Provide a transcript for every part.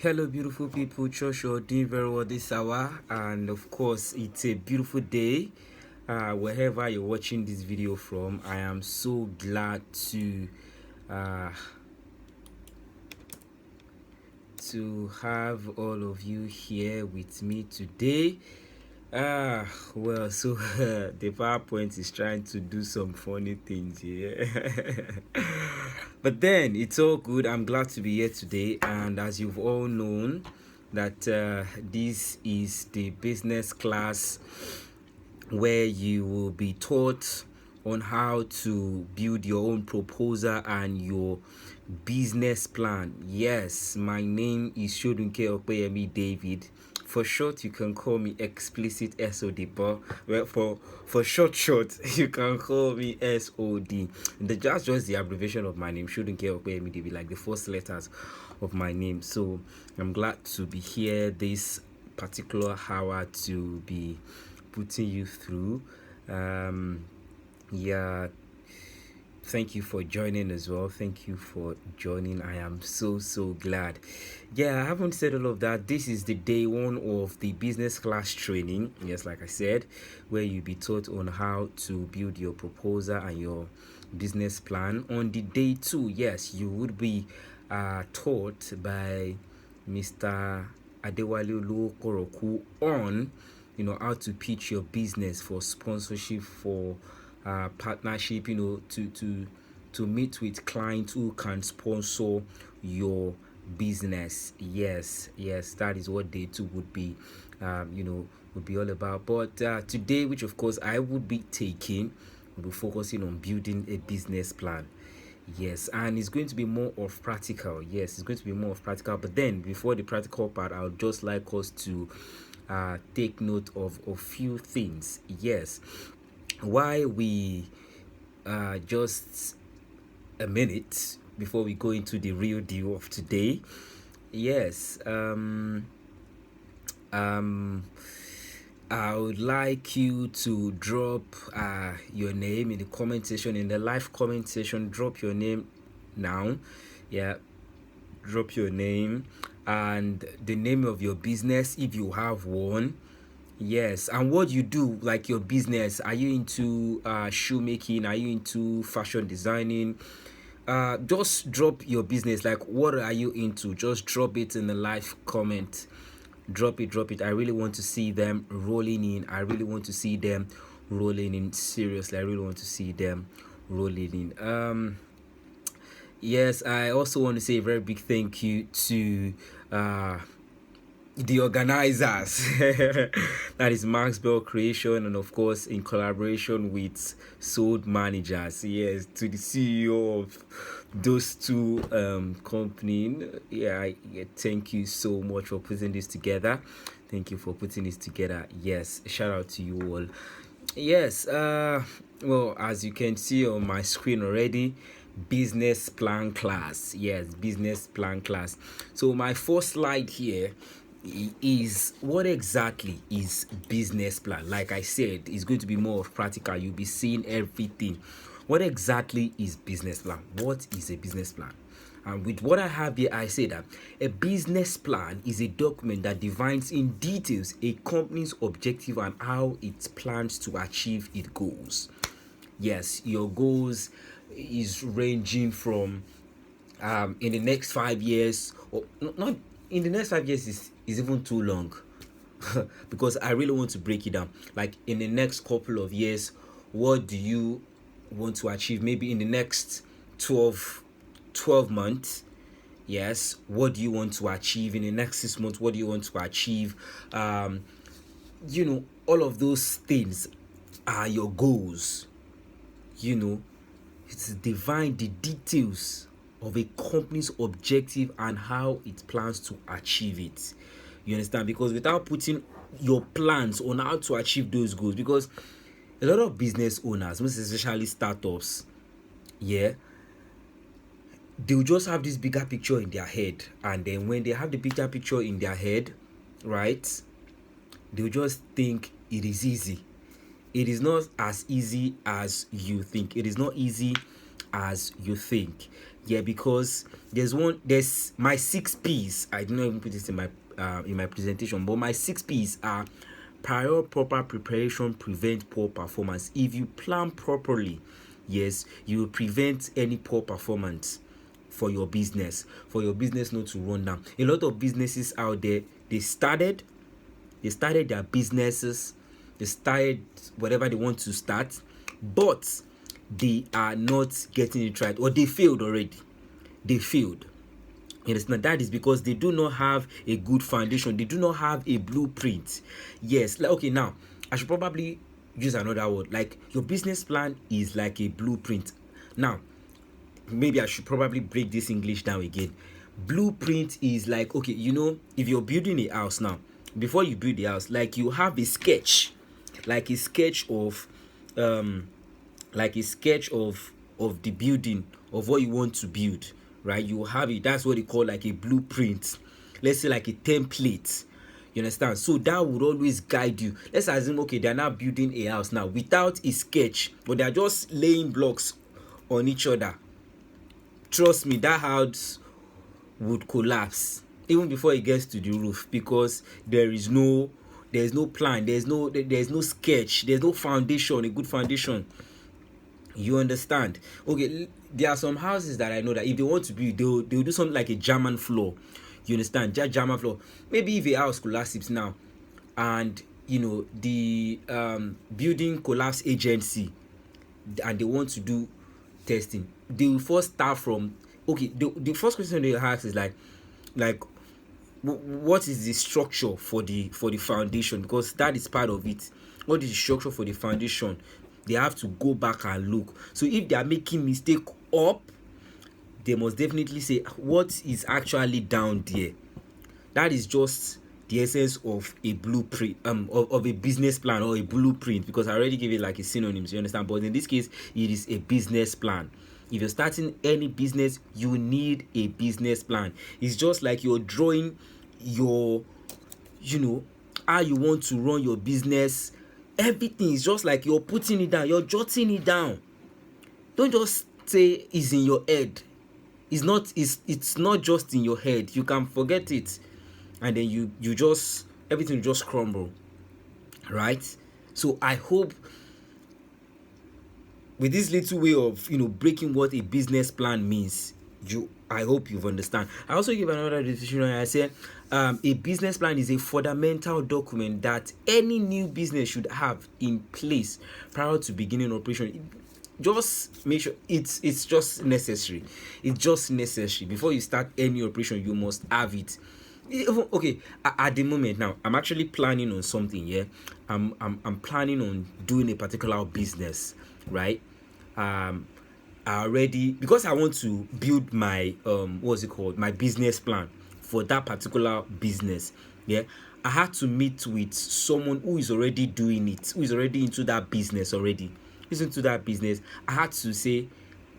Hello, beautiful people. Trust you're doing very well this hour, and of course, it's a beautiful day. Wherever you're watching this video from, I am so glad uh, to have all of you here with me today. So the PowerPoint is trying to do some funny things here. But then it's all good. I'm glad to be here today. And as you've all known, that this is the business class where you will be taught on how to build your own proposal and your business plan. Yes, my name is Shodunke Okpeyemi David. For short, you can call me Explicit SOD, but well, for short, you can call me SOD. That's just the abbreviation of my name, Shodunke Okpeyemi David, like the first letters of my name. So I'm glad to be here this particular hour to be putting you through. Yeah, thank you for joining as well. Thank you for joining. I am so glad. Yeah, I haven't said all of that. This is the day one of the business class training. Yes, like I said, where you'll be taught on how to build your proposal and your business plan. On the day two, yes, you would be taught by Mr. Adewale Olukoroku on how to pitch your business for sponsorship, for partnership, to meet with clients who can sponsor your business. Yes, that is what day two would be would be all about. But today, which of course I would be taking, we'll be focusing on building a business plan. Yes, and it's going to be more of practical. Yes, it's going to be more of practical. But then before the practical part, I would just like us to take note of a few things. Yes, why we just a minute before we go into the real deal of today. Yes, I would like you to drop your name in the comment section, in the live comment section. Drop your name now. Yeah, drop your name and the name of your business if you have one. Yes, and what you do, like your business. Are you into shoemaking? Are you into fashion designing? Just drop your business. Like, what are you into? Just drop it in the live comment. Drop it. I really want to see them rolling in. I really want to see them rolling in. Seriously, I really want to see them rolling in. Yes, I also want to say a very big thank you to the organizers. That is Max Bell Creation, and of course in collaboration with Sold Managers. Yes, to the CEO of those two companies. Yeah, thank you so much for putting this together. Thank you for putting this together. Yes, shout out to you all. Yes, well, as you can see on my screen already, business plan class. Yes, business plan class. So my first slide here is what exactly is business plan. Like I said, it's going to be more of practical. You'll be seeing everything. What exactly is business plan? What is a business plan? And with what I have here, I say that a business plan is a document that defines in details a company's objective and how it plans to achieve its goals. Yes, your goals is ranging from in the next 5 years, or not in the next 5 years is even too long. Because I really want to break it down. Like, in the next couple of years, what do you want to achieve? Maybe in the next 12 months. Yes, what do you want to achieve in the next 6 months? What do you want to achieve? All of those things are your goals. It's define the details of a company's objective and how it plans to achieve it. You understand? Because without putting your plans on how to achieve those goals, because a lot of business owners, most especially startups, they'll just have this bigger picture in their head, and then when they have the bigger picture in their head, right, they'll just think it is easy. It is not as easy as you think. It is not easy as you think. Yeah, because there's my 6 P's. I did not even put this in my presentation, but my 6 P's are: prior proper preparation prevent poor performance. If you plan properly, yes, you will prevent any poor performance for your business not to run down. A lot of businesses out there, they started their businesses, they started whatever they want to start, but they are not getting it right, or they failed already. They failed. You understand? That is because they do not have a good foundation. They do not have a blueprint. Yes, like, okay, now I should probably use another word. Like, your business plan is like a blueprint. Now, maybe I should probably break this English down again. Blueprint is like, okay, if you're building a house now, before you build the house, like, you have a sketch, like a sketch of the building, of what you want to build, right? You have it. That's what they call like a blueprint. Let's say like a template. You understand? So that would always guide you. Let's assume, okay, they're now building a house now without a sketch, but they're just laying blocks on each other. Trust me, that house would collapse even before it gets to the roof, because there's no plan, there's no sketch, there's no foundation, a good foundation. You understand? Okay, there are some houses that I know that if they want to build, they'll do something like a German floor. You understand? Just German floor. Maybe if a house collapses now, and the building collapse agency, and they want to do testing, they will first start from, okay, the first question they ask is like what is the structure for the foundation, because that is part of it. What is the structure for the foundation? They have to go back and look. So if they are making mistake up, they must definitely say what is actually down there. That is just the essence of a blueprint, of a business plan or a blueprint, because I already gave it like a synonym, you understand? But in this case, it is a business plan. If you're starting any business, you need a business plan. It's just like you're drawing your, how you want to run your business. Everything is just like you're putting it down, you're jotting it down. Don't just say it's in your head. It's not just in your head. You can forget it, and then you just, everything will just crumble, right? So I hope with this little way of breaking what a business plan means, I hope you've understand. I also give another definition. I said a business plan is a fundamental document that any new business should have in place prior to beginning operation. Just make sure it's just necessary. It's just necessary. Before you start any operation, you must have it. Okay, at the moment now, I'm actually planning on something. Yeah, I'm planning on doing a particular business, right? I already, because I want to build my what's it called, my business plan for that particular business. Yeah, I had to meet with someone who is already doing it, who is already into that business already. I had to say,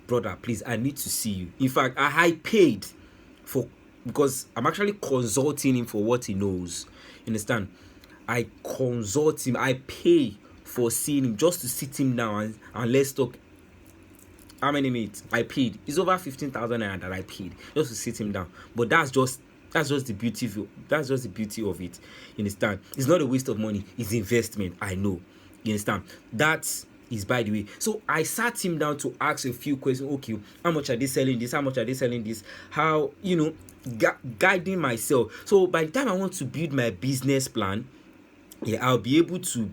brother, please, I need to see you. In fact, I paid for, because I'm actually consulting him for what he knows. You understand? I consult him. I pay for seeing him, just to sit him down and let's talk. How many minutes I paid? It's over 15,000 naira that I paid just to sit him down. But that's just the beauty of it. You understand? It's not a waste of money. It's investment. I know. You understand? That is by the way. So I sat him down to ask a few questions. Okay, how much are they selling this? How much are they selling this? How, guiding myself. So by the time I want to build my business plan, yeah, I'll be able to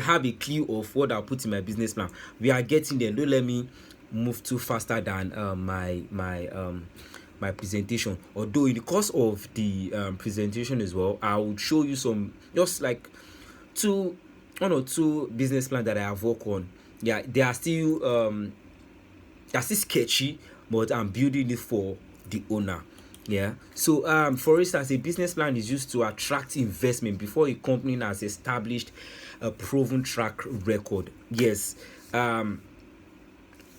have a clue of what I'll put in my business plan. We are getting there. Don't let me move too faster than my presentation. Although in the course of the presentation as well, I would show you some, just like one or two business plans that I have worked on. Yeah, they are still sketchy, but I'm building it for the owner. Yeah. So for instance, a business plan is used to attract investment before a company has established a proven track record. Yes.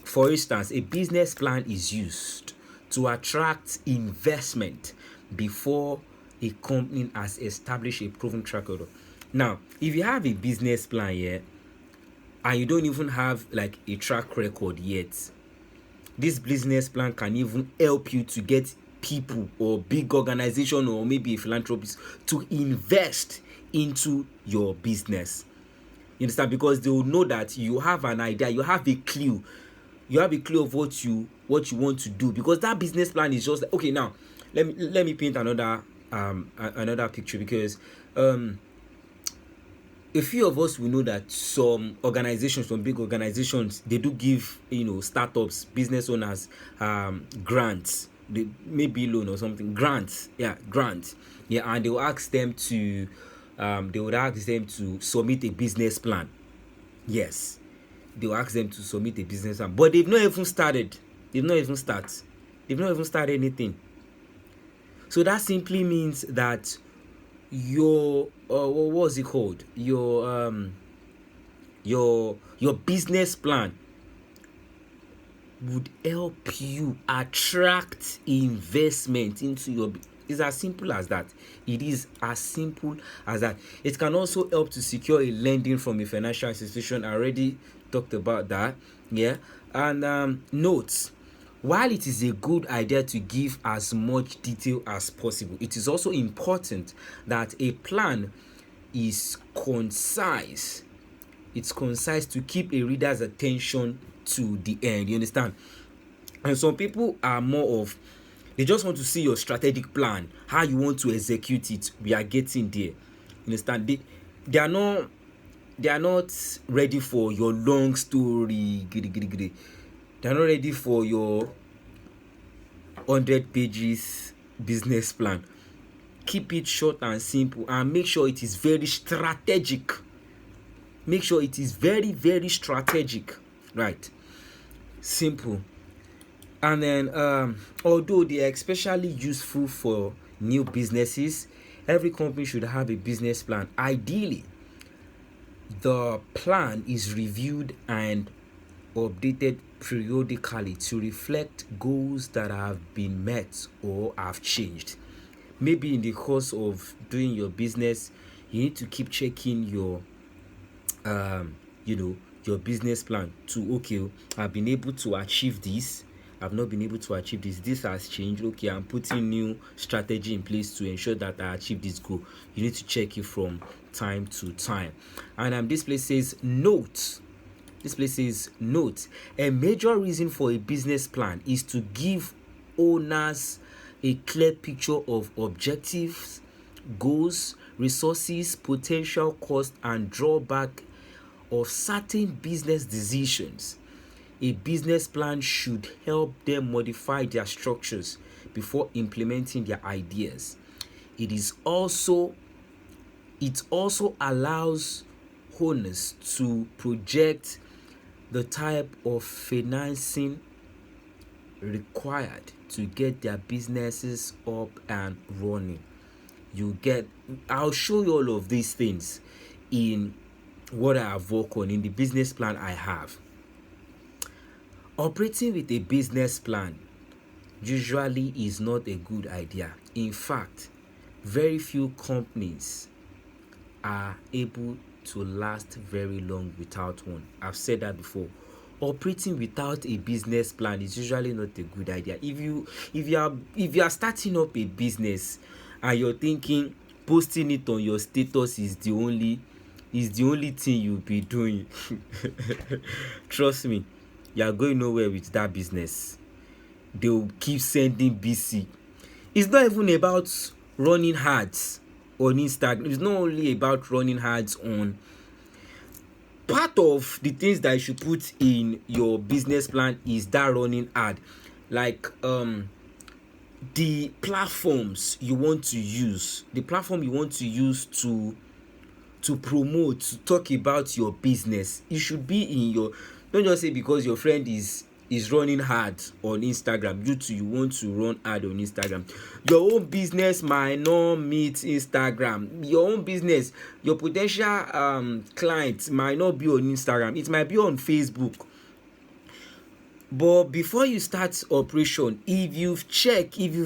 For instance, a business plan is used to attract investment before a company has established a proven track record. Now, if you have a business plan here and you don't even have like a track record yet, This business plan can even help you to get people or big organization or maybe a philanthropist to invest into your business. You understand? Because they will know that you have an idea, you have a clue, of what you want to do. Because that business plan is just like, okay, now let me paint another picture. Because a few of us will know that some big organizations, they do give startups, business owners, grants. They maybe loan or something, grants, and they will ask them to submit a business plan. Yes, they will ask them to submit a business plan, but they've not even started anything. So that simply means that your what's it called, your business plan would help you attract investment into your It's as simple as that. It is as simple as that. It can also help to secure a lending from a financial institution. I already talked about that. And notes, while it is a good idea to give as much detail as possible, it is also important that a plan is concise. It's concise to keep a reader's attention to the end. You understand? And some people are more of, they just want to see your strategic plan, how you want to execute it. We are getting there. You understand? They are not ready for your long story. They are not ready for your 100 pages business plan. Keep it short and simple, and make sure it is very strategic. Make sure it is very, very strategic. Right? Simple. And then although they are especially useful for new businesses, every company should have a business plan. Ideally, the plan is reviewed and updated periodically to reflect goals that have been met or have changed. Maybe in the course of doing your business, you need to keep checking your your business plan to, okay, I've been able to achieve this, I've not been able to achieve this has changed. Okay, I'm putting new strategy in place to ensure that I achieve this goal. You need to check it from time to time. And this place says note. A major reason for a business plan is to give owners a clear picture of objectives, goals, resources, potential cost, and drawback of certain business decisions. A business plan should help them modify their structures before implementing their ideas. It also allows owners to project the type of financing required to get their businesses up and running. I'll show you all of these things in what I have worked on in the business plan I have. Operating with a business plan usually is not a good idea. In fact, very few companies are able to last very long without one. I've said that before. Operating without a business plan is usually not a good idea. If you are starting up a business and you're thinking posting it on your status is the only thing you'll be doing, trust me, you are going nowhere with that business. They'll keep sending BC. It's not even about running ads on Instagram. It's not only about running ads on. Part of the things that you should put in your business plan is that running ad. Like the platforms you want to use. The platform you want to use to promote, to talk about your business. It should be in your. Don't just say because your friend is running ad on Instagram, you want to run ad on Instagram. Your own business might not meet Instagram. Your own business, your potential clients might not be on Instagram. It might be on Facebook. But before you start operation, if you've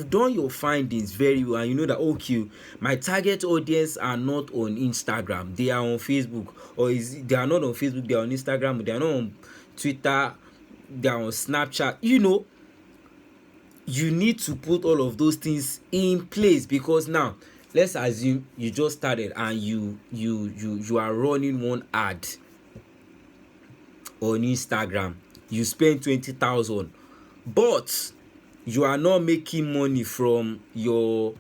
done your findings very well, and you know that, okay, my target audience are not on Instagram, they are on Facebook, or they are not on Facebook, they are on Instagram, they are not on Twitter, they're on Snapchat. You know, you need to put all of those things in place, because now let's assume you just started and you are running one ad on Instagram. You spend 20,000, but you are not making money from your,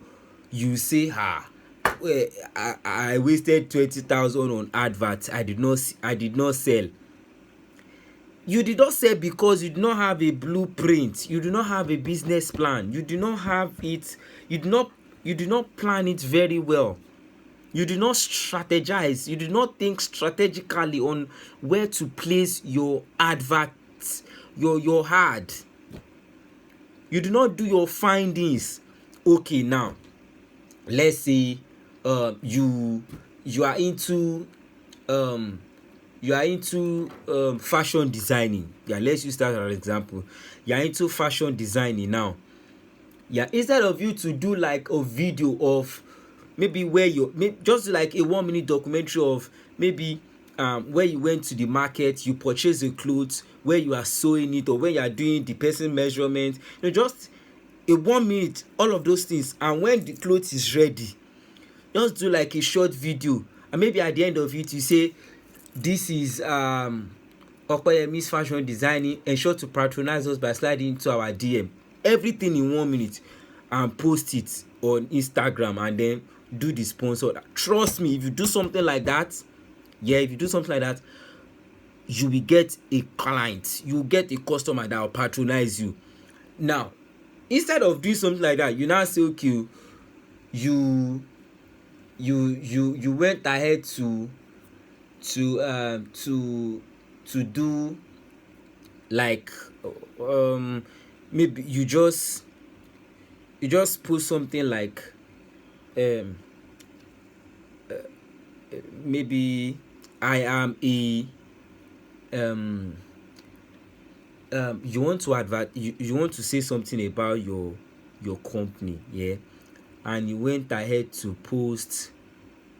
you say, well, I wasted 20,000 on adverts. I did not sell. You did not sell because you do not have a blueprint. You do not have a business plan. You do not have it. You do not plan it very well. You do not strategize. You do not think strategically on where to place your adverts, your ad. You do not do your findings. Okay, now let's say you are into fashion designing. Yeah, let's use that as an example. You are into fashion designing now. Yeah, instead of you to do like a video of maybe where you just like a 1 minute documentary of maybe where you went to the market, you purchase the clothes, where you are sewing it, or where you are doing the person measurement, just a 1 minute, all of those things. And when the clothes is ready, just do like a short video, and maybe at the end of it you say, this is Opeyemi's fashion designing. Ensure to patronize us by sliding into our DM. Everything in 1 minute, and post it on Instagram, and then do the sponsor. Trust me, if you do something like that, you will get a client, you will get a customer that will patronize you. Now, instead of doing something like that, you now say, okay, you went ahead to do like maybe you just put something like maybe I am a you want to say something about your company, yeah, and you went ahead to post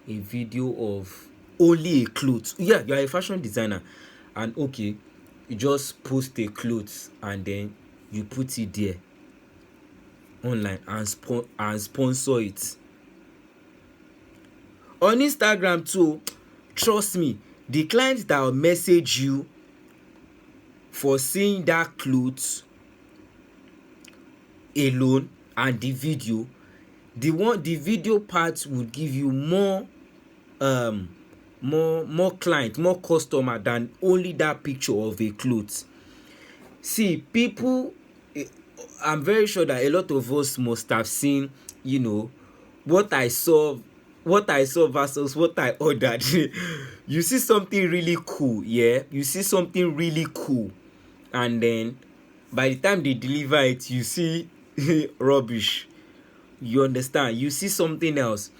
a video of only a clothes. Yeah, you are a fashion designer, and okay, you just post a clothes and then you put it there online and sponsor it on Instagram too. Trust me, the clients that will message you for seeing that clothes alone and the video, the video part would give you more client, more customer than only that picture of a clothes. See, people, I'm very sure that a lot of us must have seen, what I saw versus what I ordered. You see something really cool, yeah, and then by the time they deliver it, you see rubbish. You understand? You see something else.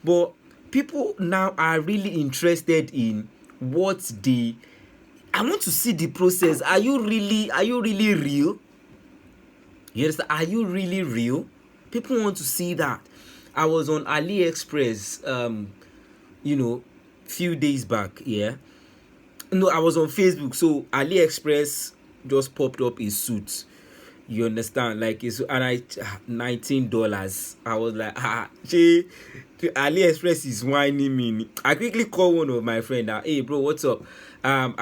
But people now are really interested in I want to see the process. Are you really real? You understand? Are you really real? People want to see that. I was on AliExpress few days back, yeah. No, I was on Facebook. So AliExpress just popped up a suit. You understand? Like it's, and $19. I was like, AliExpress is whining me. I quickly called one of my friends. Hey bro, what's up? I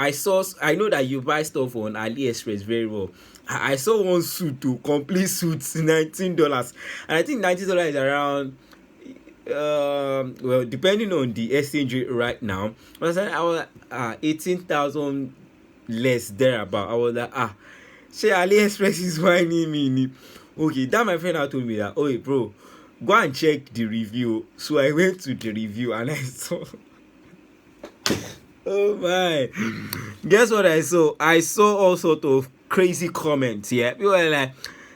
know that you buy stuff on AliExpress very well. I saw one suit, complete suits, $19, and I think $19 is around well, depending on the exchange rate right now, I was 18,000 less thereabout. I was like, AliExpress is whining me. Okay, that my friend had told me that, oh bro, go and check the review. So I went to the review and I saw oh my, guess what I saw? I saw all sort of crazy comments. Yeah, people were like,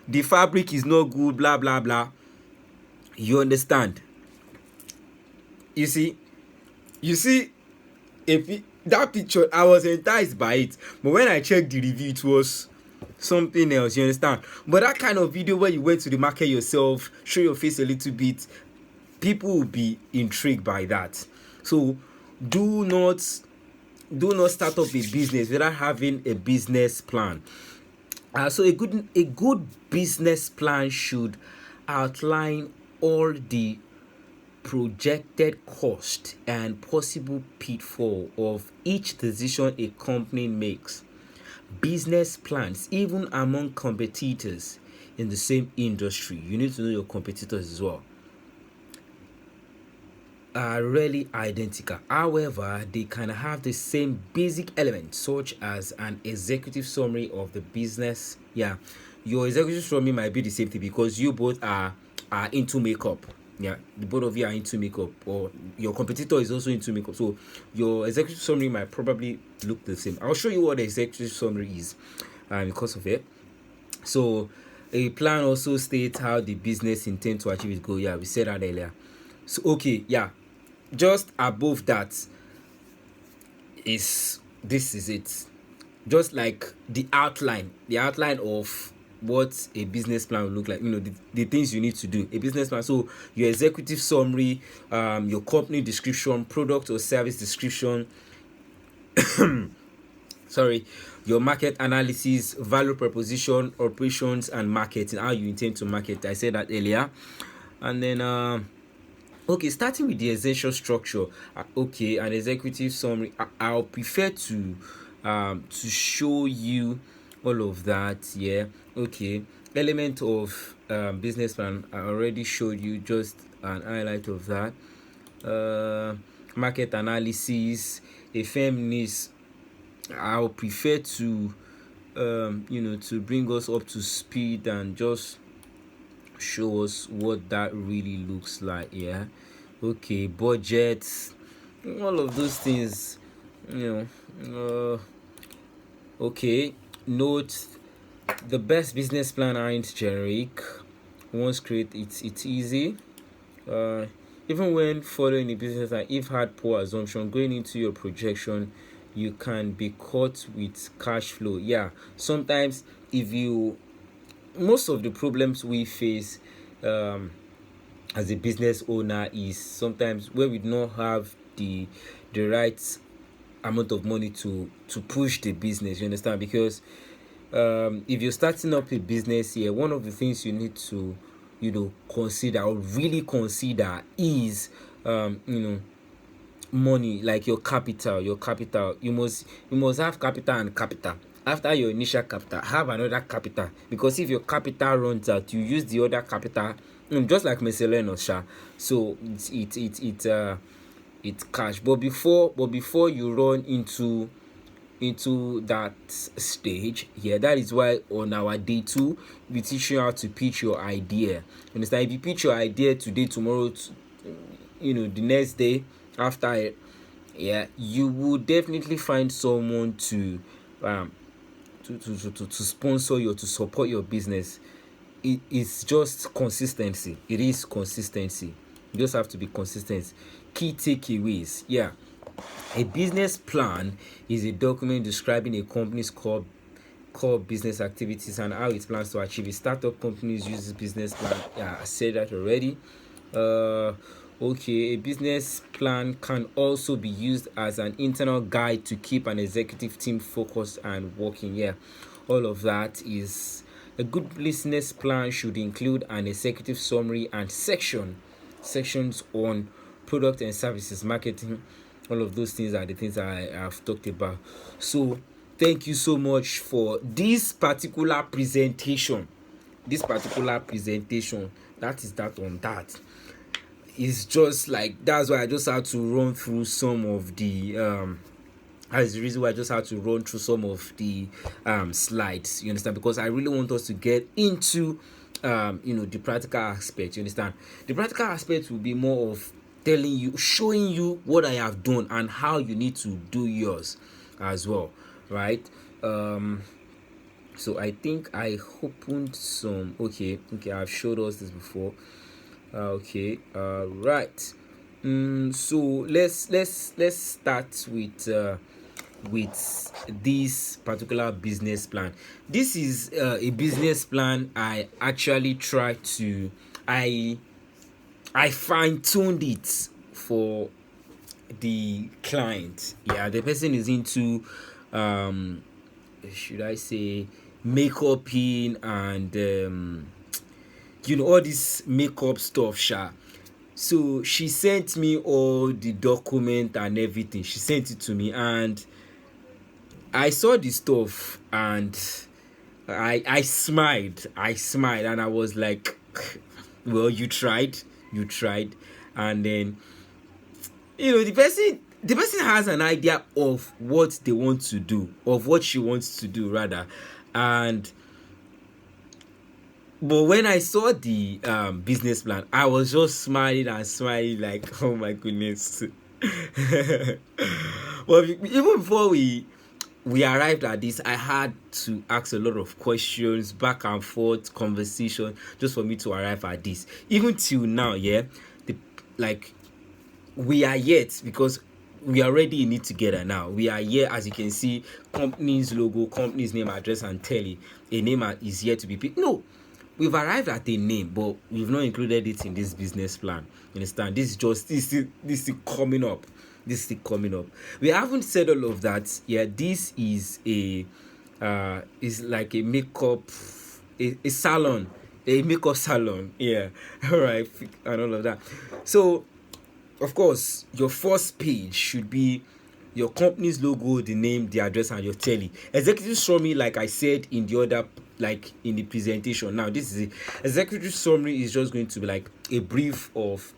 the fabric is not good, blah blah blah. You understand? You see, if that picture, I was enticed by it, but when I checked the review, it was something else. You understand? But that kind of video where you went to the market yourself, show your face a little bit, people will be intrigued by that. So do not do not start up a business without having a business plan. So a good business plan should outline all the projected cost and possible pitfall of each decision a company makes. Business plans, even among competitors in the same industry, you need to know your competitors as well, are really identical. However, they can have the same basic elements, such as an executive summary of the business. Yeah, your executive summary might be the same thing because you both are into makeup. Yeah, the both of you are into makeup, or your competitor is also into makeup. So your executive summary might probably look the same. I'll show you what the executive summary is, because of it. So a plan also states how the business intends to achieve its goal. Yeah, we said that earlier. So okay, yeah, just above that is it, just like the outline of what a business plan will look like, the things you need to do, a business plan. So your executive summary, your company description, product or service description, sorry, your market analysis, value proposition, operations and marketing, how you intend to market. I said that earlier. And then okay, starting with the essential structure. Okay, an executive summary. I'll prefer to show you all of that. Yeah. Okay. Element of business plan. I already showed you just an highlight of that. Market analysis. A firm needs. I'll prefer to to bring us up to speed and just show us what that really looks like. Yeah. Okay, budgets, all of those things, okay. Note, the best business plan aren't generic. Once created, it's easy. Even when following a business plan, if had poor assumption going into your projection, you can be caught with cash flow. Yeah, sometimes most of the problems we face as a business owner is sometimes where we do not have the right amount of money to push the business. You understand? Because if you're starting up a business here, one of the things you need to consider, or really consider, is money, like your capital. You must have capital and capital. After your initial capital, have another capital, because if your capital runs out, you use the other capital, just like miscellaneous. So it's cash. But before you run into that stage, yeah, that is why on our day 2 we teach you how to pitch your idea. You understand? If you pitch your idea today, tomorrow, the next day after it, yeah, you will definitely find someone to sponsor you, to support your business. It's just consistency. It is consistency. You just have to be consistent. Key takeaways. Yeah, a business plan is a document describing a company's core business activities and how it plans to achieve it. Startup companies use this business plan. Yeah, I said that already. Okay, a business plan can also be used as an internal guide to keep an executive team focused and working. Yeah, all of that is a good business plan. Should include an executive summary and sections on product and services, marketing. All of those things are the things I have talked about. So thank you so much for this particular presentation. That is that on that. It's just like, that's why I just had to run through some of the that's the reason why I just had to run through some of the slides. You understand? Because I really want us to get into the practical aspect. You understand? The practical aspect will be more of telling you, showing you what I have done and how you need to do yours as well, right? So I think I opened some. Okay, I've showed us this before. Okay, right. So let's start with this particular business plan. This is a business plan I actually tried to I fine-tuned it for the client. Yeah, the person is into should I say makeup in and all this makeup stuff, sha. So she sent me all the document and everything. She sent it to me, and I saw the stuff, and I smiled. I smiled, and I was like, well, you tried. And then the person has an idea of what they want to do, of what she wants to do rather. And but when I saw the business plan, I was just smiling and smiling like, oh my goodness. Well, even before we arrived at this, I had to ask a lot of questions, back and forth conversation, just for me to arrive at this. Even till now, yeah, like we are yet, because we are already in it together now. We are here, as you can see, company's logo, company's name, address, and tele. A name is yet to be picked. No, we've arrived at a name, but we've not included it in this business plan. You understand? This is coming up. This is coming up. We haven't said all of that. Yeah, this is is like a makeup, a salon, a makeup salon. Yeah, all right, and all of that. So, of course, your first page should be your company's logo, the name, the address, and your tele. Executive summary, like I said in the other, like in the presentation. Now, this is it. Executive summary is just going to be like a brief of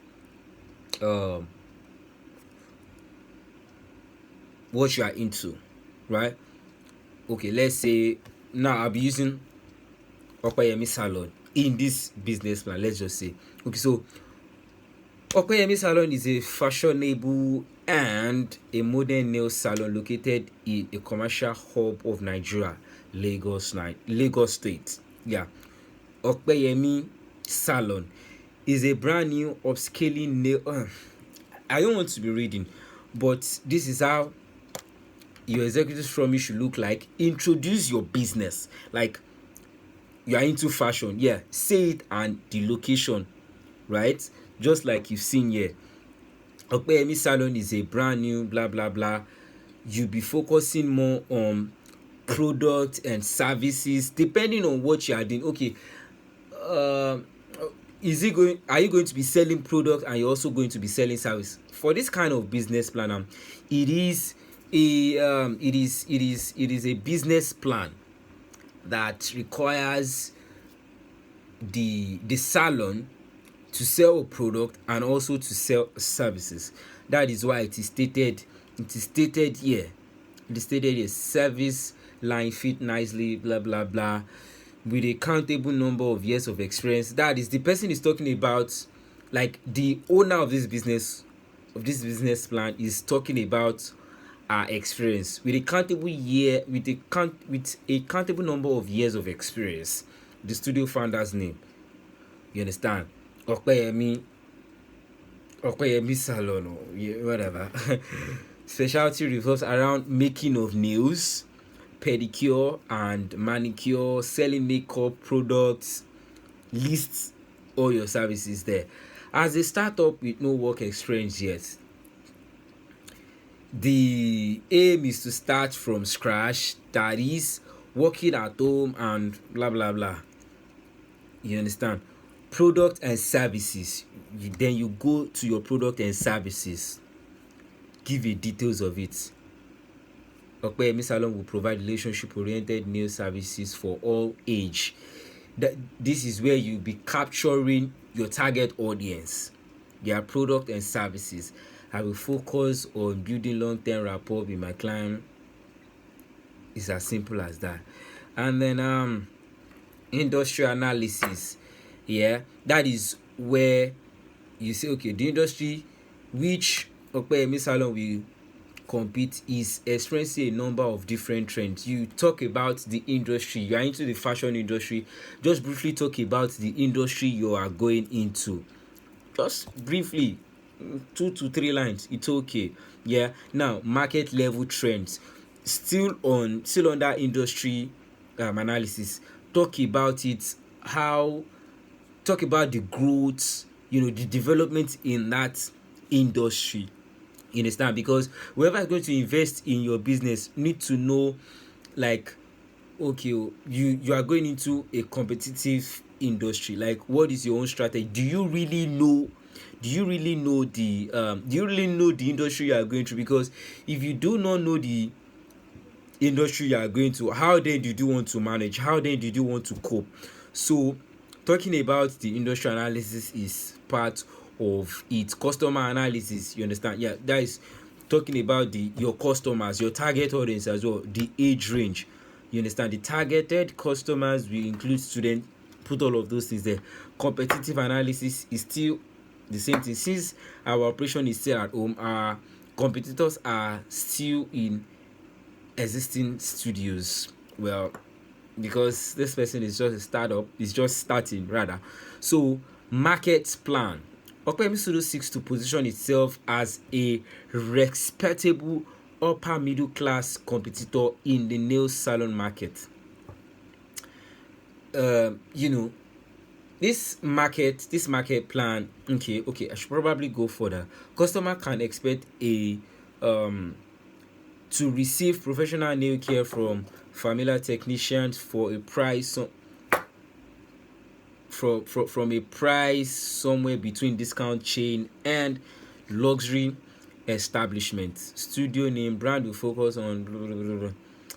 what you are into, right? Okay, let's say now I'll be using Opeyemi Salon in this business plan. Let's just say, okay, so Opeyemi Salon is a fashionable and a modern nail salon located in a commercial hub of Nigeria, Lagos State. Yeah, Opeyemi Salon is a brand new upscaling nail. I don't want to be reading, but this is how your executive summary should look like. Introduce your business, like you are into fashion. Yeah, say it and the location, right? Just like you've seen here. Opeyemi Salon is a brand new blah blah blah. You'll be focusing more on product and services depending on what you are doing. Okay, are you going to be selling product and you're also going to be selling service? For this kind of business plan, it is a business plan that requires the salon to sell a product and also to sell services. That is why it is stated here. It is stated here, service line fit nicely, blah blah blah, with a countable number of years of experience. That is, the person is talking about, like the owner of this business plan is talking about our experience with a countable countable number of years of experience. The studio founder's name, you understand? Opeyemi Salon, or whatever. Specialty revolves around making of nails, pedicure and manicure, selling makeup products. Lists all your services there. As a startup with no work experience yet, the aim is to start from scratch, that is working at home and blah blah blah. You understand? Product and services. Then you go to your product and services, give you details of it. Opeyemi Salon will provide relationship-oriented nail services for all age. This is where you'll be capturing your target audience, their product and services. I will focus on building long-term rapport with my client. It's as simple as that. And then industry analysis. Yeah, that is where you say, okay, the industry which Opeyemi Salon will compete is experiencing a number of different trends. You talk about the industry, you are into the fashion industry. Just briefly talk about the industry you are going into. Just briefly, 2 to 3 lines, it's okay. Yeah, now market level trends, still under industry analysis. Talk about it, talk about the growth, the development in that industry. You understand? Because whoever is going to invest in your business need to know, like, okay, you are going into a competitive industry. Like, what is your own strategy? Do you really know the industry you are going to? Because if you do not know the industry you are going to, how then did you want to manage? How then did you want to cope? So talking about the industry analysis is part of it. Customer analysis, you understand? Yeah, that is talking about your customers, your target audience as well, the age range. You understand? The targeted customers will include students. Put all of those things there. Competitive analysis is still the same thing. Since our operation is still at home, our competitors are still in existing studios. Well, because this person is just a startup, is just starting rather. So market plan. Opeyemi Studio seeks to position itself as a respectable upper middle class competitor in the nail salon market. You know, this market plan. Okay, I should probably go further. Customer can expect a to receive professional nail care from familiar technicians for a price from a price somewhere between discount chain and luxury establishment. Studio name, brand will focus on blah, blah, blah, blah.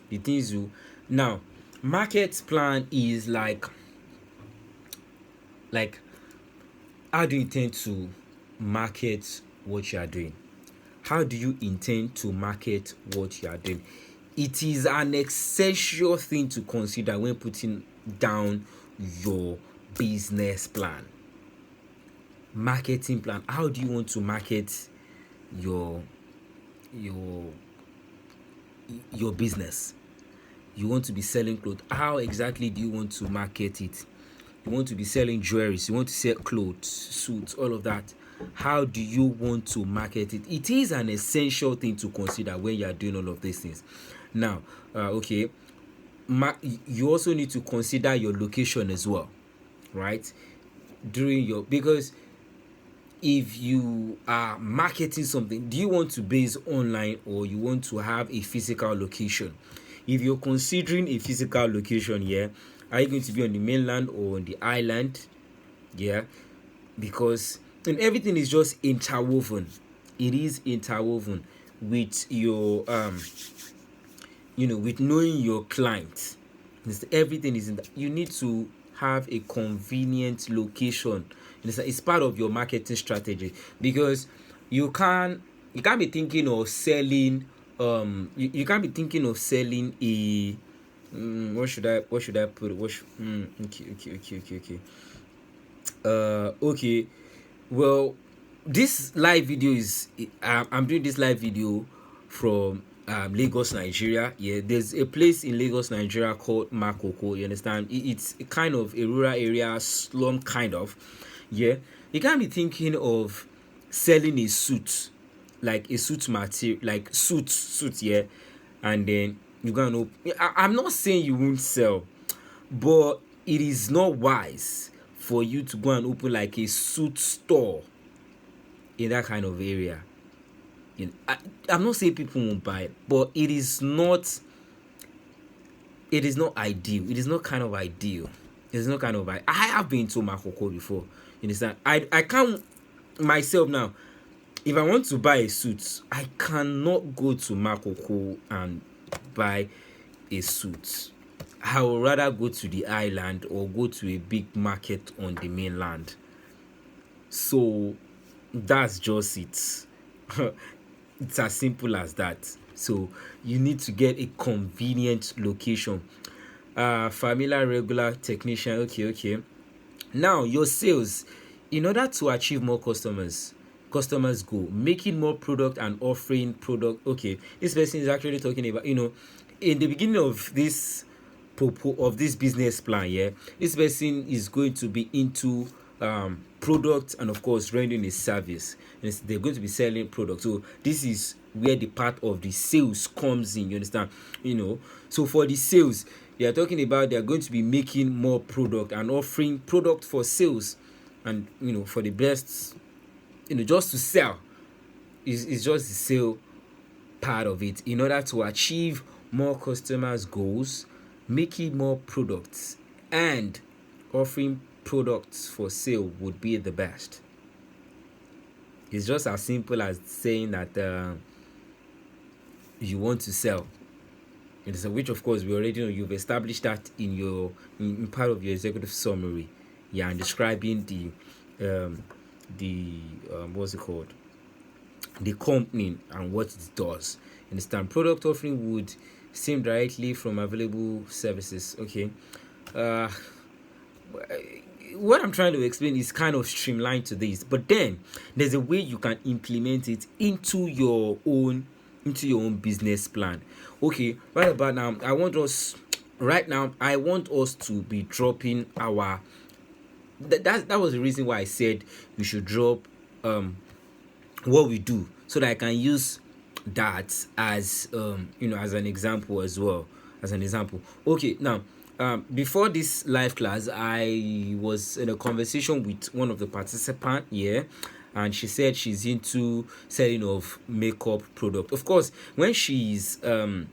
The things you now. Market plan is like how do you intend to market what you are doing? How do you intend to market what you are doing? It is an essential thing to consider when putting down your business plan. Marketing plan. How do you want to market your business? You want to be selling clothes. How exactly do you want to market it? You want to be selling jewelry. You want to sell clothes, suits, all of that. How do you want to market it? It is an essential thing to consider when you are doing all of these things. Now, okay, you also need to consider your location as well, right? Because if you are marketing something, do you want to base online or you want to have a physical location? If you're considering a physical location, yeah, are you going to be on the mainland or on the island? Yeah, because and everything is just interwoven. It is interwoven with your with knowing your client. Everything is you need to have a convenient location. It's part of your marketing strategy, because you can't be thinking of selling you can't be thinking of selling a what should I put it? Okay. Well, this live video is I'm doing this live video from Lagos, Nigeria. Yeah, there's a place in Lagos, Nigeria called Makoko. You understand? It's a kind of a rural area, slum kind of. Yeah, you can't be thinking of selling a suit, like a suit material, like suit. Yeah, and then you're gonna know. I'm not saying you won't sell, but it is not wise for you to go and open like a suit store in that kind of area. I'm not saying people won't buy it, but it is not ideal. It is not kind of ideal. It is not kind of I have been to Makoko before. You understand? I can't myself now. If I want to buy a suit, I cannot go to Makoko and buy a suit. I would rather go to the island or go to a big market on the mainland. So that's just it. It's as simple as that. So you need to get a convenient location. Familiar, regular, technician. Okay. Now your sales. In order to achieve more customers go making more product and offering product. Okay, this person is actually talking about, in the beginning of this business plan, yeah, this person is going to be into product and of course rendering a service. And they're going to be selling product. So this is where the part of the sales comes in. You understand? So for the sales, they are talking about they are going to be making more product and offering product for sales, and for the best, just to sell. is just the sale part of it. In order to achieve more customers' goals, making more products and offering products for sale would be the best. It's just as simple as saying that you want to sell. Which of course we already know. You've established that in part of your executive summary, and describing the what's it called, the company and what it does. Understand? Product offering would stem directly from available services. Okay. What I'm trying to explain is kind of streamlined to this, but then there's a way you can implement it into your own business plan. Okay, right about now, I want us to be dropping our that was the reason why I said we should drop what we do, so that I can use that as as an example as well. Okay, now before this live class, I was in a conversation with one of the participants here, and she said she's into selling of makeup product. Of course, when she's doing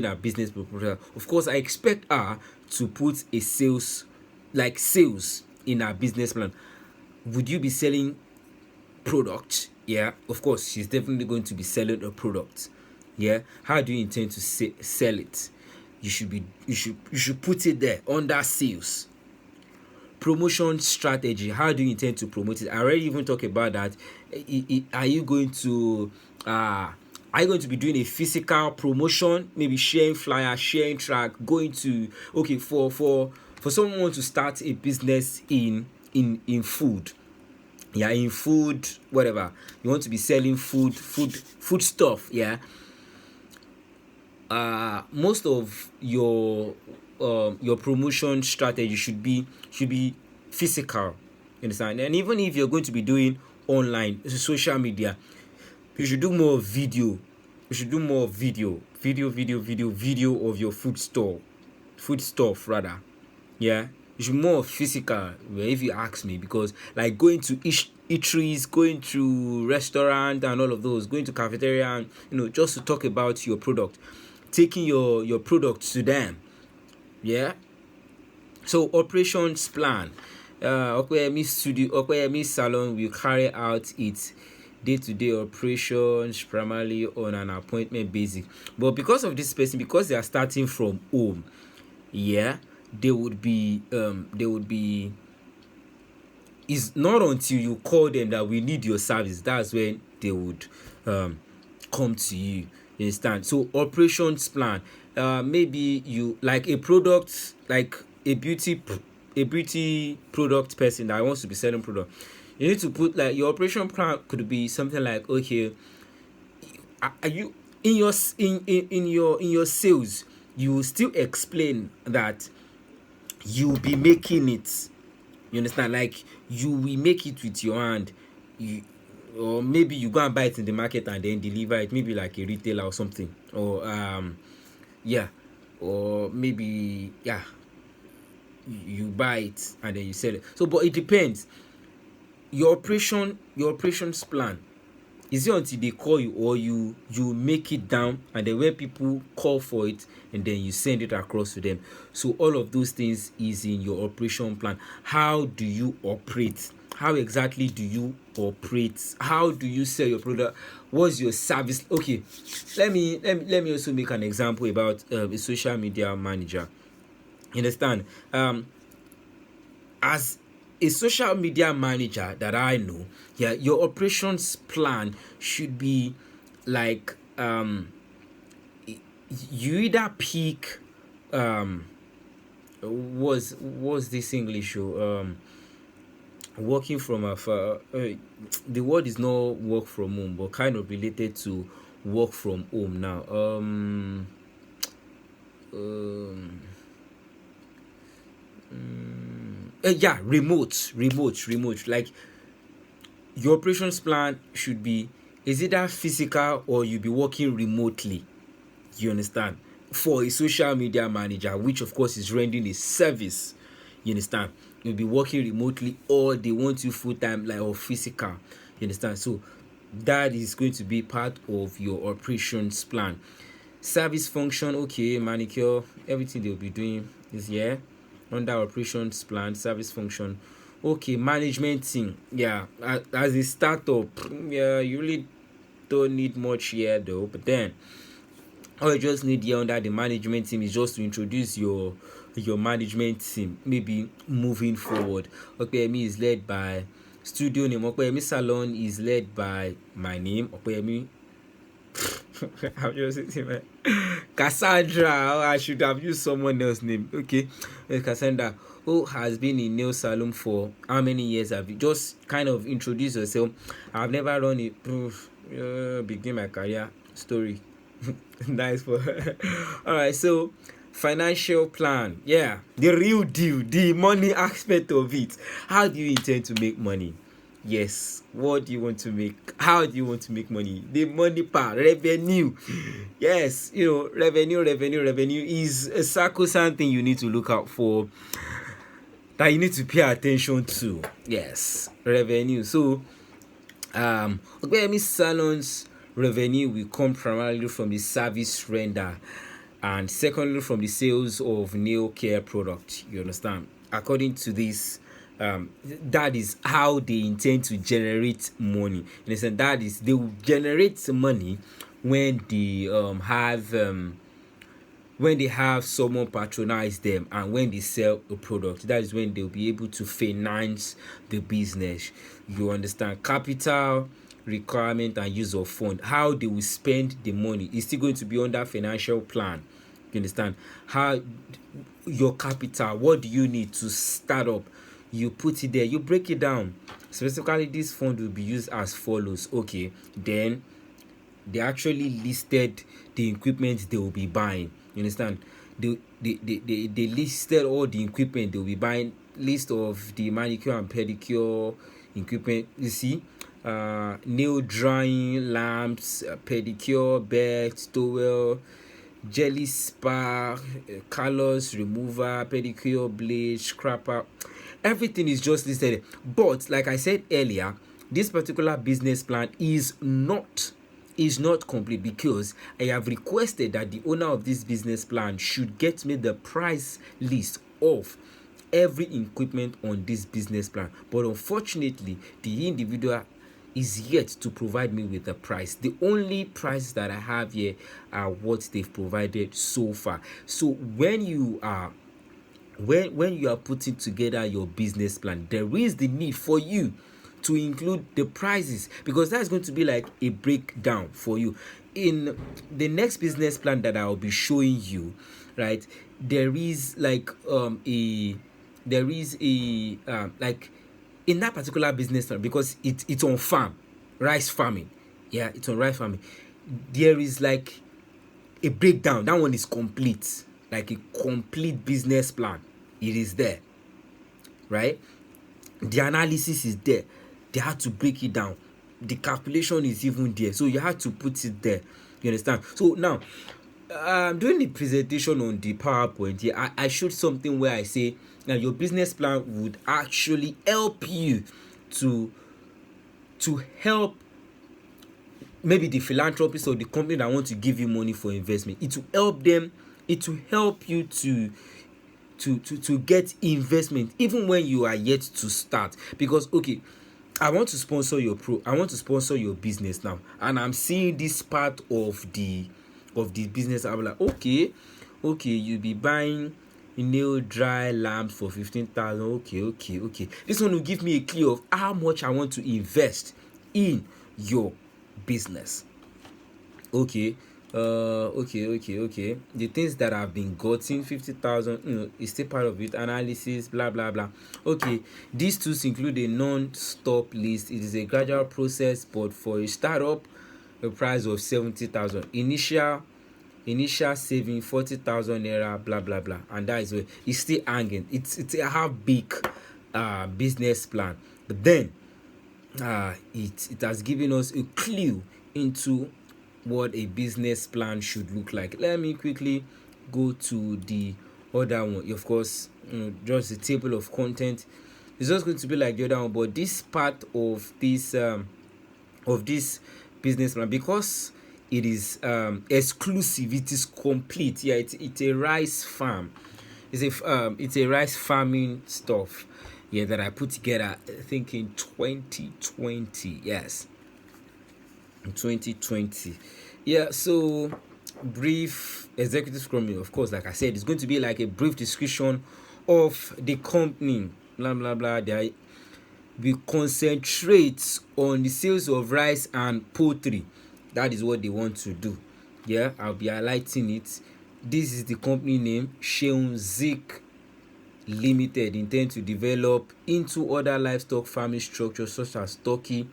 her business proposal, of course I expect her to put a sales in her business plan. Would you be selling product? Yeah, of course she's definitely going to be selling a product. Yeah, how do you intend to sell it? You should put it there under sales. Promotion strategy, how do you intend to promote it? I already even talked about that. Are you going to be doing a physical promotion, maybe sharing flyer, sharing track, going to for someone to start a business in food? Yeah, in food, whatever you want to be selling, food stuff. Yeah, most of your promotion strategy should be physical. You understand? And even if you're going to be doing online social media, you should do more video. Video of your food stuff rather. Yeah, you should more physical, if you ask me, because like going to eateries, going to restaurant and all of those, going to cafeteria and just to talk about your product, taking your product to them. Yeah. So operations plan. Okoyemi Salon will carry out its day-to-day operations primarily on an appointment basis. But because of this person, because they are starting from home, yeah, they would be it's not until you call them that we need your service, that's when they would come to you. You understand? So operations plan, maybe you like a product, like a beauty product person that wants to be selling product. You need to put, like, your operation plan could be something like, okay, are you in your sales, you will still explain that you will be making it. You understand? Like, you will make it with your hand. Or maybe you go and buy it in the market and then deliver it, maybe like a retailer or something, or or maybe you buy it and then you sell it. So, but it depends. Your operations plan, is it until they call you, or you make it down and then when people call for it and then you send it across to them? So all of those things is in your operation plan. How do you operate? How exactly do you operate? How do you sell your product? What's your service? Okay, let me also make an example about a social media manager. You understand? As a social media manager that I know, yeah, your operations plan should be like, you either pick what's this English show, working from afar. The word is not work from home, but kind of related to work from home now. Remote. Like, your operations plan should be, is it that physical or you be working remotely? You understand? For a social media manager, which of course is rendering a service, you understand? You'll be working remotely, or they want you full time, like, or physical. You understand? So That is going to be part of your operations plan. Service function, okay, manicure, everything they'll be doing is here under operations plan. Service function, okay. Management team, yeah, as a startup, yeah, you really don't need much here though. But then all you just need here under the management team is just to introduce your management team, maybe moving forward. Opeyemi is led by studio name. Opeyemi Salon is led by my name, Opeyemi. I'm just saying, man. Cassandra. Oh, I should have used someone else's name. Okay, Cassandra, who has been in nail salon for how many years? Have you just kind of introduce yourself? I've never run it. Begin my career story. Nice for all right. So financial plan, yeah, the real deal, the money aspect of it. How do you intend to make money? Yes, what do you want to make? How do you want to make money? The money part, revenue. Yes, revenue is a sacrosanct thing you need to look out for, that you need to pay attention to. Yes, revenue. So Opeyemi Salon's revenue will come primarily from the service render, and secondly from the sales of nail care product. You understand? According to this, that is how they intend to generate money. In the sense, that is, they will generate money when they have someone patronize them, and when they sell a product. That is when they'll be able to finance the business. You understand? Capital requirement and use of fund, how they will spend the money, is still going to be under financial plan. You understand? How your capital, what do you need to start up? You put it there, you break it down. Specifically, this fund will be used as follows. Okay, then they actually listed the equipment they will be buying. You understand? They listed all the equipment they will be buying. List of the manicure and pedicure equipment. You see, nail drying lamps, pedicure beds, towel, jelly spa, callus remover, pedicure blade, scraper. Everything is just listed. But like I said earlier, this particular business plan is not complete, because I have requested that the owner of this business plan should get me the price list of every equipment on this business plan. But unfortunately, the individual is yet to provide me with the price. The only price that I have here are what they've provided so far. So when you are putting together your business plan, there is the need for you to include the prices, because that's going to be like a breakdown for you in the next business plan that I'll be showing you. Right, there is like like in that particular business plan, because it's on farm, rice farming. Yeah, it's on rice farming. There is like a breakdown. That one is complete, like a complete business plan. It is there, right? The analysis is there. They had to break it down. The calculation is even there, so you had to put it there. You understand? So now, during the presentation on the PowerPoint here, I showed something where I say now your business plan would actually help you to help maybe the philanthropist or the company that want to give you money for investment. It will help them. It will help you to get investment even when you are yet to start. Because okay, I want to sponsor your business now, and I'm seeing this part of the business. I'm like, okay, you'll be buying nail dry lamps for 15,000. Okay, this one will give me a clue of how much I want to invest in your business. Okay, the things that have been gotten, 50,000, is still part of it. Analysis, blah blah blah. Okay, these tools include a non-stop list. It is a gradual process, but for a startup, a price of 70,000. Initial saving 40,000 naira, blah blah blah, and that is where it's still hanging. It's a half big business plan, but then it has given us a clue into what a business plan should look like. Let me quickly go to the other one. Of course, just the table of content is just going to be like the other one, but this part of this of this business plan, because it is exclusive, it is complete. Yeah, it's a rice farm. It's a rice farming stuff, yeah, that I put together, I think in 2020. Yes, in 2020. Yeah, so brief executive scrum, of course, like I said, it's going to be like a brief description of the company, blah blah blah. We concentrate on the sales of rice and poultry. That is what they want to do. Yeah, I'll be highlighting it. This is the company name, Sheun Zik Limited, intend to develop into other livestock farming structures such as turkey.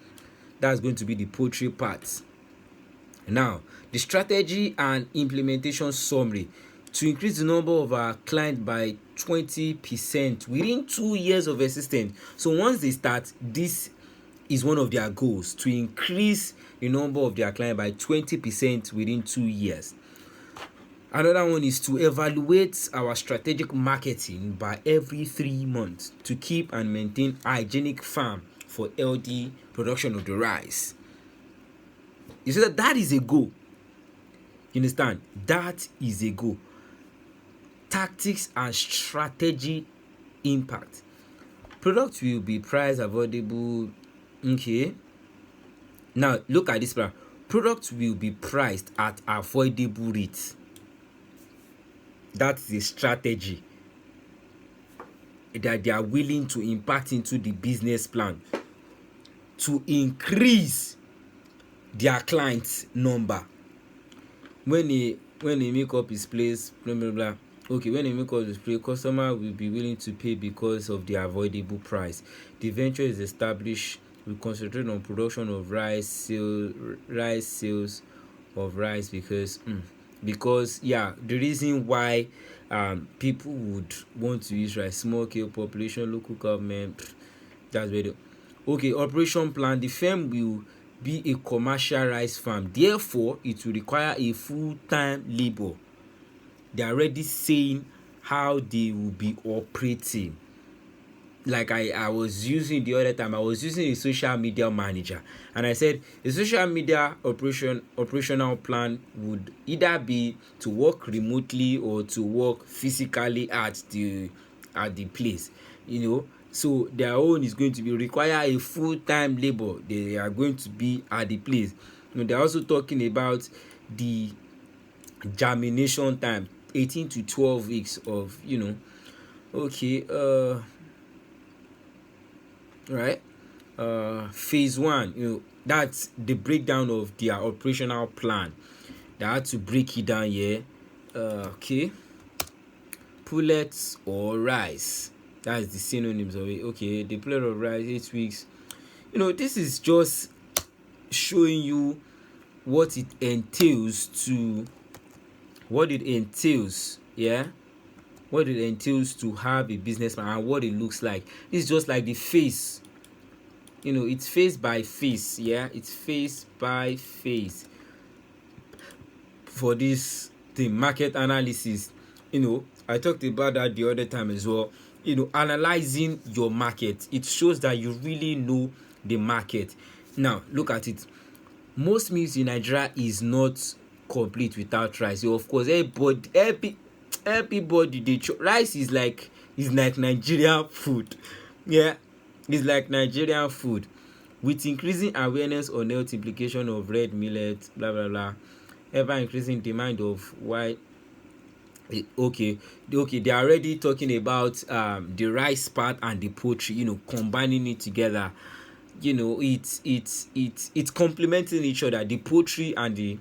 That's going to be the poultry part. Now, the strategy and implementation summary: to increase the number of our clients by 20% within 2 years of existence. So once they start, this is one of their goals, to increase the number of their clients by 20% within 2 years. Another one is to evaluate our strategic marketing by every 3 months to keep and maintain hygienic farm for healthy production of the rice. You see that is a goal. You understand? That is a goal. Tactics and strategy impact. Product will be price affordable. Okay. Now look at this plan. Product will be priced at affordable rates. That's the strategy that they are willing to impact into the business plan to increase their clients number. When he make up his place, blah blah blah. Okay, when he make up his place, customer will be willing to pay because of the avoidable price. The venture is established. We concentrate on production of rice sales of rice because yeah, the reason why people would want to use rice: small scale population, local government. That's where okay, operation plan. The firm will be a commercial rice farm, therefore it will require a full-time labor. They are already saying how they will be operating. Like I was using the other time, I was using a social media manager, and I said the social media operational plan would either be to work remotely or to work physically at the place, so their own is going to be require a full-time labor. They are going to be at the place. They're also talking about the germination time, 18 to 12 weeks of okay, right. Phase 1, that's the breakdown of their operational plan. They had to break it down here. Okay, pullets or rice, that's the synonyms of it. Okay, the pullet of rice, 8 weeks. This is just showing you what it entails yeah, what it entails to have a business plan and what it looks like. It's just like the face, it's face by face. Yeah, it's face by face for this thing, market analysis. I talked about that the other time as well. Analyzing your market, it shows that you really know the market. Now look at it. Most meals in Nigeria is not complete without rice. So of course everybody rice is like Nigerian food. Yeah, it's like Nigerian food. With increasing awareness on health implication of red millet, blah blah blah, ever increasing demand of why. Okay, they are already talking about the rice part and the poultry, combining it together. It's complementing each other, the poultry and the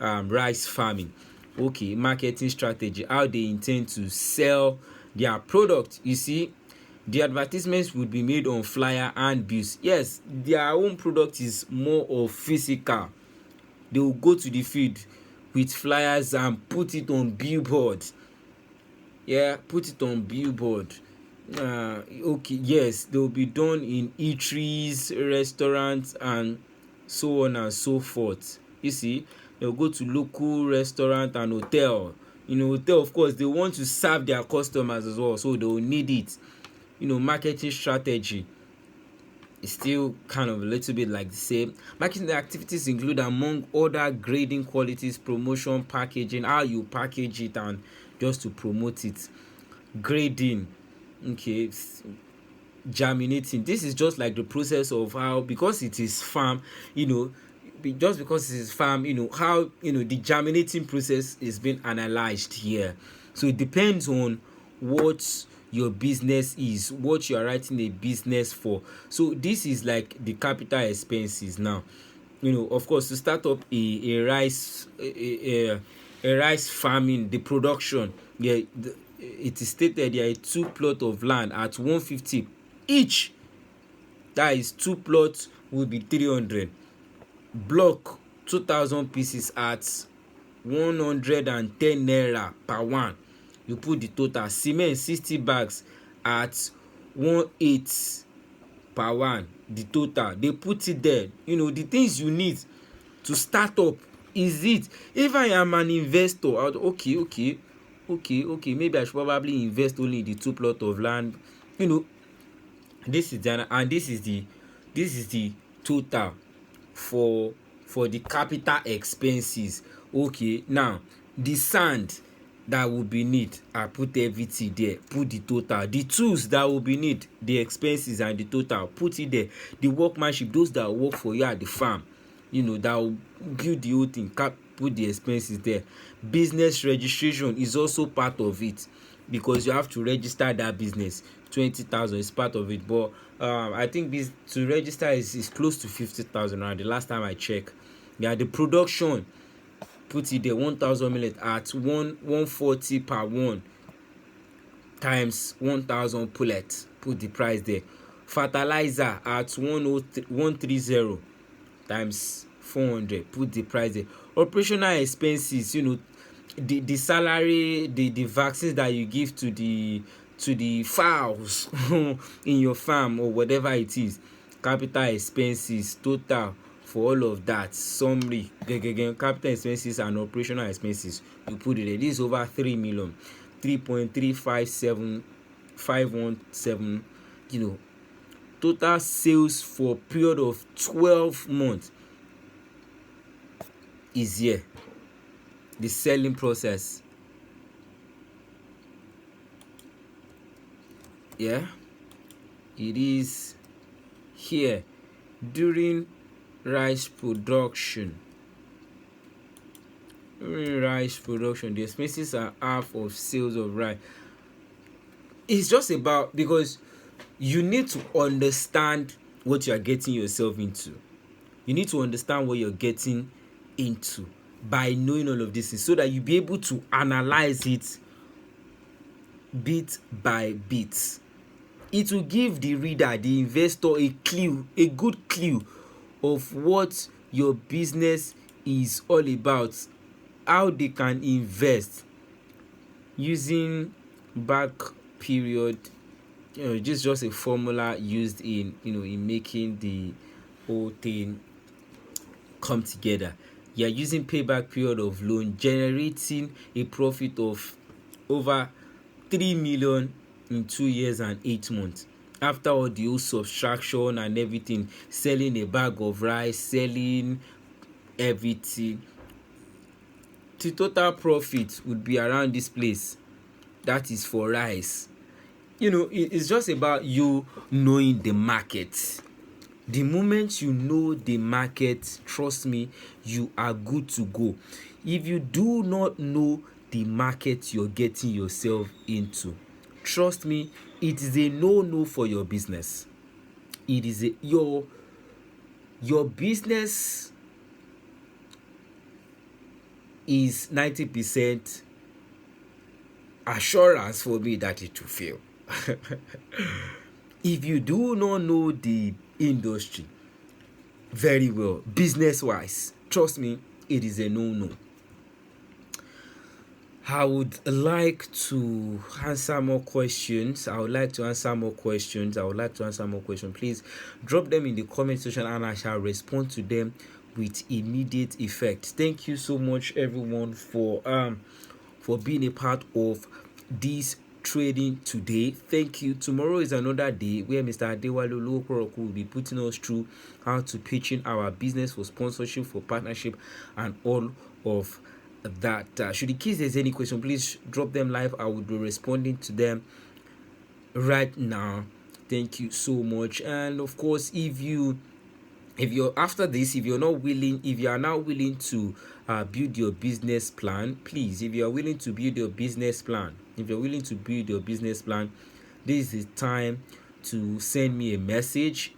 rice farming. Okay, marketing strategy, how they intend to sell their product. You see, the advertisements would be made on flyer and bills. Yes, their own product is more of physical. They will go to the field with flyers and put it on billboard. Yeah, put it on billboard. Okay, yes, they will be done in eateries, restaurants, and so on and so forth. You see, they'll go to local restaurant and hotel. Hotel, of course, they want to serve their customers as well, so they will need it. Marketing strategy. It's still kind of a little bit like the same. Marketing activities include, among other, grading, qualities, promotion, packaging, how you package it and just to promote it. Grading, okay, germinating. This is just like the process of how, because it is farm, just because it is farm, how the germinating process is being analyzed here. So it depends on what your business is, what you are writing a business for. So this is like the capital expenses now. Of course, to start up a rice a rice farming, the production, it is stated there, a 2 plot of land at 150 each. That is 2 plots will be 300. Block 2,000 pieces at 110 naira per one. You put the total. Cement 60 bags at 1/8 per one. The total, they put it there. The things you need to start up is it. If I am an investor, okay, maybe I should probably invest only in the 2 plot of land. This is the total for the capital expenses. Okay, now the sand that will be need, I put everything there, put the total. The tools that will be need, the expenses and the total, put it there. The workmanship, those that work for you at the farm, that will build the whole thing, put the expenses there. Business registration is also part of it, because you have to register that business. 20,000 is part of it, but I think this to register is close to 50,000 around the last time I checked. The production, put it there, 1,000 millet at 140 per one times 1,000 pullet, put the price there. Fertilizer at 130 times 400, put the price there. Operational expenses, the salary, the vaccines that you give to the fowls in your farm or whatever it is. Capital expenses total for all of that. Summary, capital expenses and operational expenses, you put it there. This is over 3 million, 3.357517. Total sales for period of 12 months is here. The selling process, it is here. During rice production, the expenses are half of sales of rice. It's just about, because you need to understand what you are getting yourself into. You need to understand what you're getting into by knowing all of this, so that you be able to analyze it bit by bit. It will give the reader, the investor, a good clue of what your business is all about, how they can invest using back period. This is just a formula used in making the whole thing come together. You're using payback period of loan, generating a profit of over 3 million in 2 years and 8 months. After all the whole subtraction and everything, selling a bag of rice, selling everything, the total profit would be around this place. That is for rice. It's just about you knowing the market. The moment you know the market, trust me, you are good to go. If you do not know the market you're getting yourself into, trust me, it is a no for your business. It is your business is 90% assurance for me that it will fail. If you do not know the industry very well, business wise, trust me, it is a no. I would like to answer more questions. Please drop them in the comment section and I shall respond to them with immediate effect. Thank you so much, everyone, for being a part of this trading today. Thank you. Tomorrow is another day where Mr. Adewale Oluokoroku will be putting us through how to pitch in our business for sponsorship, for partnership, and all of that. Should in case there's any question, please drop them live. I will be responding to them right now. Thank you so much. And of course, if you're after this, if you are now willing to build your business plan, please, if you are willing to build your business plan, this is the time to send me a message.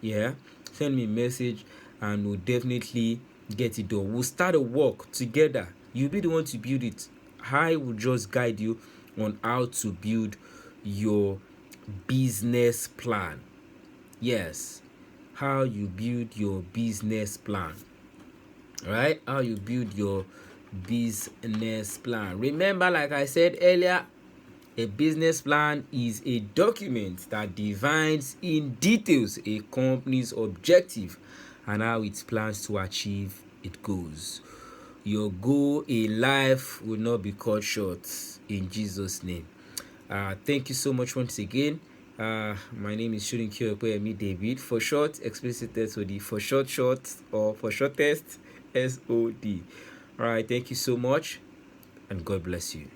Send me a message and we'll definitely get it done. We'll start a work together. You'll be the one to build it. I will just guide you on how to build your business plan. Yes, how you build your business plan. All right, how you build your business plan. Remember, like I said earlier, a business plan is a document that defines in details a company's objective and how it plans to achieve its goals. Your goal in life will not be cut short in Jesus' name. Thank you so much once again. My name is Shurinki Okoyemi David. For short, explicit SOD. For short, or for shortest, SOD. All right, thank you so much, and God bless you.